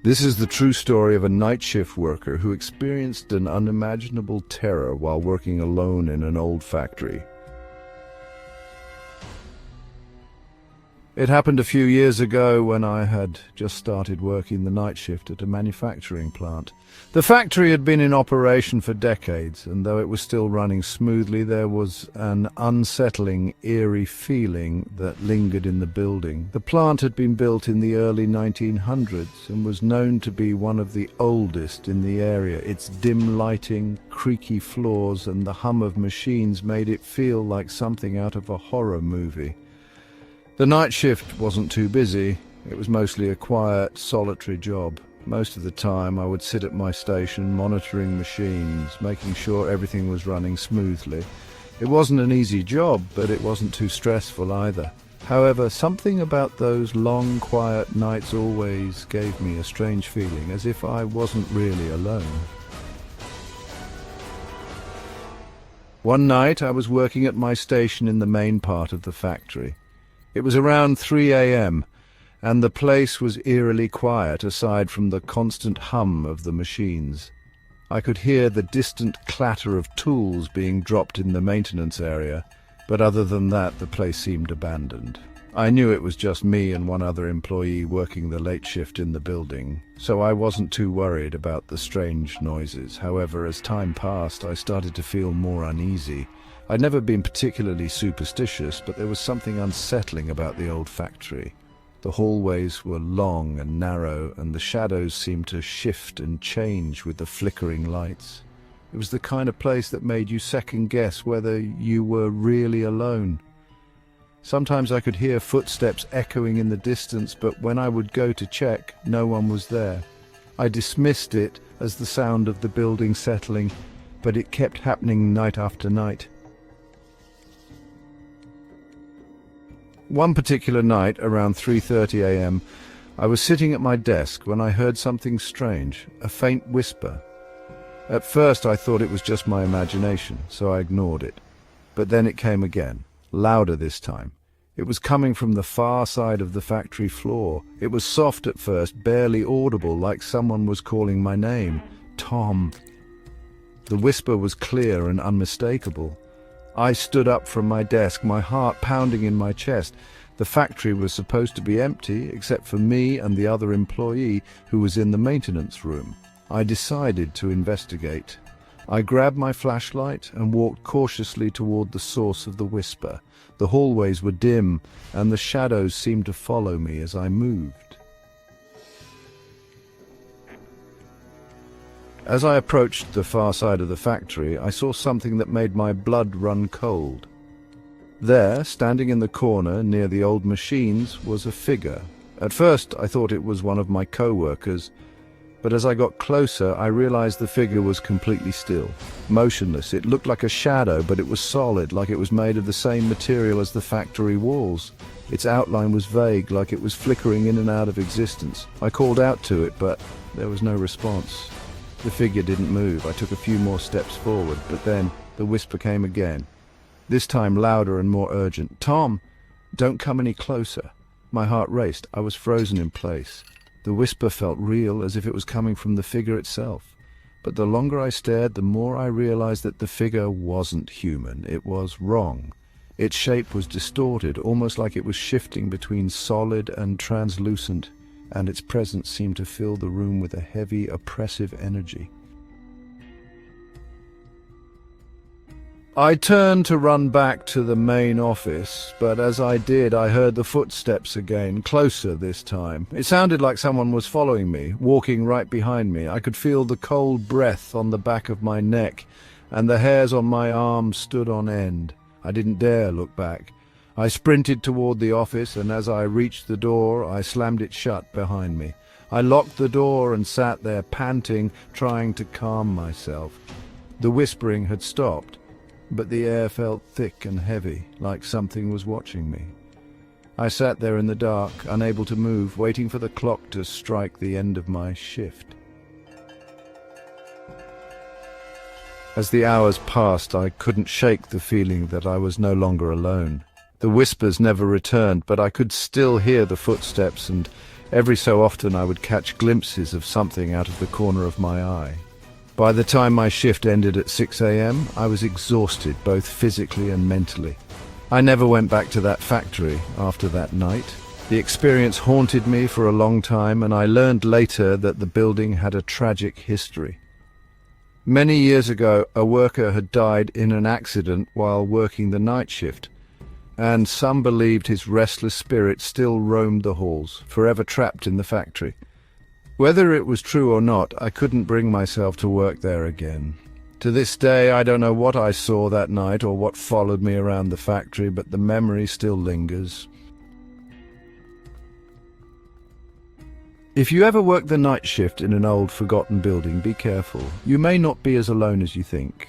This is the true story of a night shift worker who experienced an unimaginable terror while working alone in an old factory. It happened a few years ago when I had just started working the night shift at a manufacturing plant. The factory had been in operation for decades, and though it was still running smoothly, there was an unsettling, eerie feeling that lingered in the building. The plant had been built in the early 1900s and was known to be one of the oldest in the area. Its dim lighting, creaky floors, and the hum of machines made it feel like something out of a horror movie. The night shift wasn't too busy. It was mostly a quiet, solitary job. Most of the time I would sit at my station monitoring machines, making sure everything was running smoothly. It wasn't an easy job, but it wasn't too stressful either. However, something about those long, quiet nights always gave me a strange feeling, as if I wasn't really alone. One night I was working at my station in the main part of the factory. It was around 3 a.m., and the place was eerily quiet aside from the constant hum of the machines. I could hear the distant clatter of tools being dropped in the maintenance area, but other than that the place seemed abandoned. I knew it was just me and one other employee working the late shift in the building, so I wasn't too worried about the strange noises. However, as time passed, I started to feel more uneasy. I'd never been particularly superstitious, but there was something unsettling about the old factory. The hallways were long and narrow, and the shadows seemed to shift and change with the flickering lights. It was the kind of place that made you second-guess whether you were really alone. Sometimes I could hear footsteps echoing in the distance, but when I would go to check, no one was there. I dismissed it as the sound of the building settling, but it kept happening night after night. One particular night, around 3:30 a.m., I was sitting at my desk when I heard something strange, a faint whisper. At first I thought it was just my imagination, so I ignored it. But then it came again, louder this time. It was coming from the far side of the factory floor. It was soft at first, barely audible, like someone was calling my name. Tom. The whisper was clear and unmistakable. I stood up from my desk, my heart pounding in my chest. The factory was supposed to be empty, except for me and the other employee who was in the maintenance room. I decided to investigate. I grabbed my flashlight and walked cautiously toward the source of the whisper. The hallways were dim, and the shadows seemed to follow me as I moved. As I approached the far side of the factory, I saw something that made my blood run cold. There, standing in the corner near the old machines, was a figure. At first I thought it was one of my co-workers, but as I got closer I realized the figure was completely still, motionless. It looked like a shadow, but it was solid, like it was made of the same material as the factory walls. Its outline was vague, like it was flickering in and out of existence. I called out to it, but there was no response. The figure didn't move. I took a few more steps forward, but then the whisper came again, this time louder and more urgent. "Tom, don't come any closer." My heart raced. I was frozen in place. The whisper felt real, as if it was coming from the figure itself. But the longer I stared, the more I realized that the figure wasn't human. It was wrong. Its shape was distorted, almost like it was shifting between solid and translucent, and its presence seemed to fill the room with a heavy, oppressive energy. I turned to run back to the main office, but as I did, I heard the footsteps again, closer this time. It sounded like someone was following me, walking right behind me. I could feel the cold breath on the back of my neck, and the hairs on my arms stood on end. I didn't dare look back. I sprinted toward the office, and as I reached the door, I slammed it shut behind me. I locked the door and sat there, panting, trying to calm myself. The whispering had stopped, but the air felt thick and heavy, like something was watching me. I sat there in the dark, unable to move, waiting for the clock to strike the end of my shift. As the hours passed, I couldn't shake the feeling that I was no longer alone. The whispers never returned, but I could still hear the footsteps, and Every so often I would catch glimpses of something out of the corner of my eye. By the time my shift ended at 6 a.m., I was exhausted both physically and mentally. I never went back to that factory after that night. The experience haunted me for a long time, and I learned later that the building had a tragic history. Many years ago, a worker had died in an accident while working the night shift, and some believed his restless spirit still roamed the halls, forever trapped in the factory. Whether it was true or not, I couldn't bring myself to work there again. To this day, I don't know what I saw that night or what followed me around the factory, but the memory still lingers. If you ever work the night shift in an old, forgotten building, be careful. You may not be as alone as you think.